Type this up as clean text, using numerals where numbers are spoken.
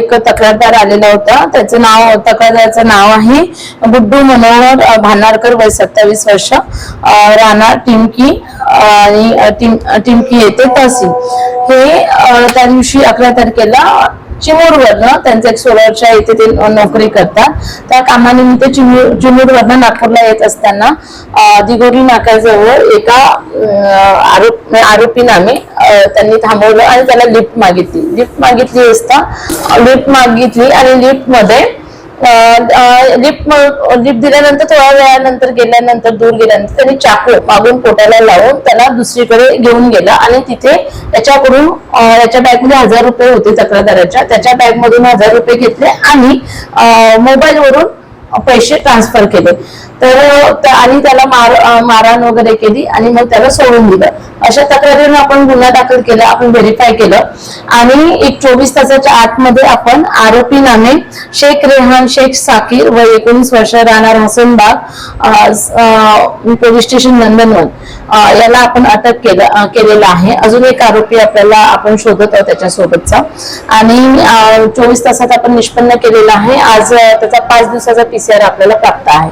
एक तक्रारदार आलेला होता. त्याचं नाव, तक्रारदाराचं नाव आहे गुड्डू मनोहर भानारकर, वय 27 वर्ष, राणा टिमकी आणि टिमकी येथे तहसील. हे त्या दिवशी 11 तारखेला चिमूरवरनं, त्यांचं एक 16 वर्षा इथे ते नोकरी करतात. त्या कामानिमित्त चिमूरवरनं नागपूरला येत असताना दिगोरी नाक्याजवळ एका आरोपी नामे त्यांनी थांबवलं आणि त्याला लिफ्ट मागितली असता लिफ्ट मागितली आणि लिफ्ट दिल्यानंतर थोड्या वेळानंतर दूर गेल्यानंतर त्यांनी चाकू मागून पोटाला लावून त्याला दुसरीकडे घेऊन गेला आणि तिथे त्याच्याकडून याच्या बॅगमध्ये 1000 रुपये होते तक्रारदाराच्या. त्याच्या बॅगमधून 1000 रुपये घेतले आणि मोबाईलवरून पैसे ट्रान्सफर केले. तर आणि त्याला मारहाण वगैरे केली आणि मग त्याला सोडून दिलं. अशा तक्रारीने आपण गुन्हा दाखल केला, आपण व्हेरीफाय केलं आणि एक 24 तासाच्या आतमध्ये आपण आरोपी नामे शेख रेहान शेख साकीर, वय 19 वर्ष, राहणार हसनबाग, पोलीस स्टेशन नंदनवन, याला आपण अटक केलेला आहे. अजून एक आरोपी आपण शोधत आहोत त्याच्यासोबतचा आणि 24 तासात आपण निष्पन्न केलेला आहे. आज त्याचा 5 दिवसाचा PCR आपल्याला प्राप्त आहे.